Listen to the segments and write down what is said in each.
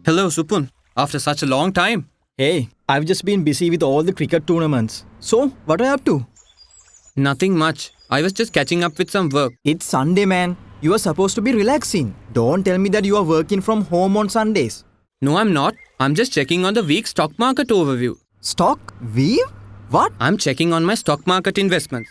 Hello, Supun. After such a long time. Hey, I've just been busy with all the cricket tournaments. So, what are you up to? Nothing much. I was just catching up with some work. It's Sunday, man. You are supposed to be relaxing. Don't tell me that you are working from home on Sundays. No, I'm not. I'm just checking on the week's stock market overview. Stock? Weave? What? I'm checking on my stock market investments.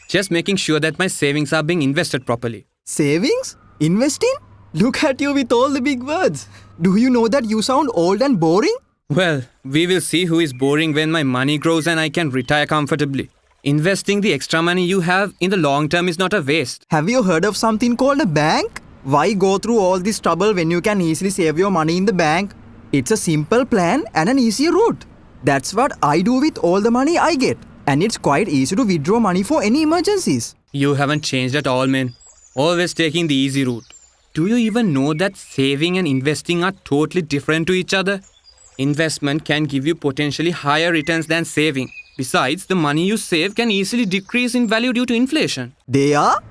Just making sure that my savings are being invested properly. Savings? Investing? Look at you with all the big words. Do you know that you sound old and boring? Well, we will see who is boring when my money grows and I can retire comfortably. Investing the extra money you have in the long term is not a waste. Have you heard of something called a bank? Why go through all this trouble when you can easily save your money in the bank? It's a simple plan and an easy route. That's what I do with all the money I get. And it's quite easy to withdraw money for any emergencies. You haven't changed at all, man. Always taking the easy route. Do you even know that saving and investing are totally different to each other? Investment can give you potentially higher returns than saving. Besides, the money you save can easily decrease in value due to inflation. They are?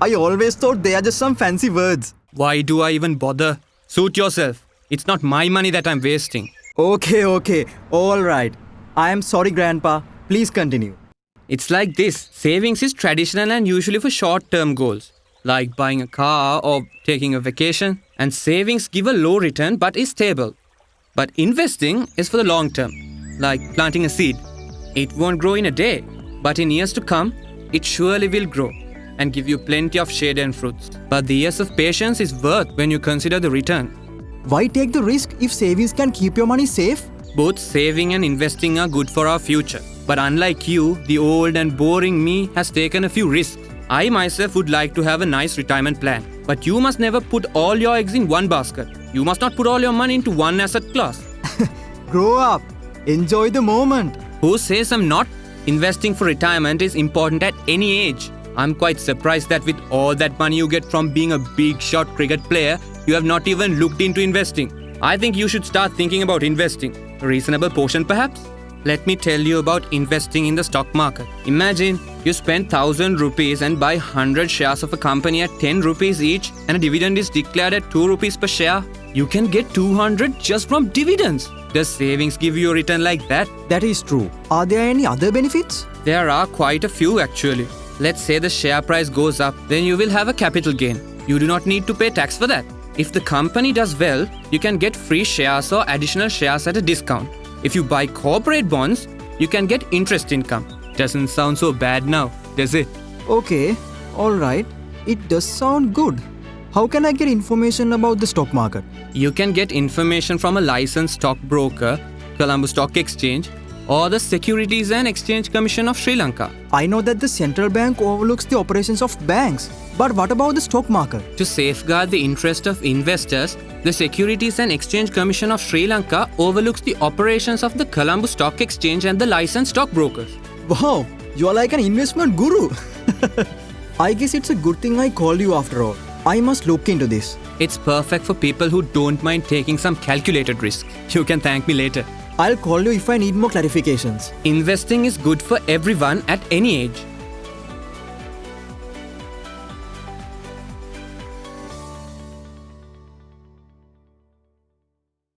I always thought they are just some fancy words. Why do I even bother? Suit yourself. It's not my money that I'm wasting. Okay. Alright. I am sorry, Grandpa. Please continue. It's like this. Savings is traditional and usually for short-term goals, like buying a car or taking a vacation. And savings give a low return but is stable. But investing is for the long term, like planting a seed. It won't grow in a day, but in years to come, it surely will grow and give you plenty of shade and fruits. But the years of patience is worth when you consider the return. Why take the risk if savings can keep your money safe? Both saving and investing are good for our future. But unlike you, the old and boring me has taken a few risks. I myself would like to have a nice retirement plan. But you must never put all your eggs in one basket. You must not put all your money into one asset class. Grow up. Enjoy the moment. Who says I'm not? Investing for retirement is important at any age. I'm quite surprised that with all that money you get from being a big shot cricket player, you have not even looked into investing. I think you should start thinking about investing. A reasonable portion perhaps? Let me tell you about investing in the stock market. Imagine you spend 1,000 rupees and buy 100 shares of a company at 10 rupees each and a dividend is declared at 2 rupees per share. You can get 200 just from dividends. Does savings give you a return like that? That is true. Are there any other benefits? There are quite a few actually. Let's say the share price goes up, then you will have a capital gain. You do not need to pay tax for that. If the company does well, you can get free shares or additional shares at a discount. If you buy corporate bonds, you can get interest income. Doesn't sound so bad now, does it? Okay, alright. It does sound good. How can I get information about the stock market? You can get information from a licensed stockbroker, Colombo Stock Exchange, or the Securities and Exchange Commission of Sri Lanka. I know that the central bank overlooks the operations of banks. But what about the stock market? To safeguard the interest of investors, the Securities and Exchange Commission of Sri Lanka overlooks the operations of the Colombo Stock Exchange and the licensed stockbrokers. Wow, you are like an investment guru. I guess it's a good thing I called you after all. I must look into this. It's perfect for people who don't mind taking some calculated risk. You can thank me later. I'll call you if I need more clarifications. Investing is good for everyone at any age.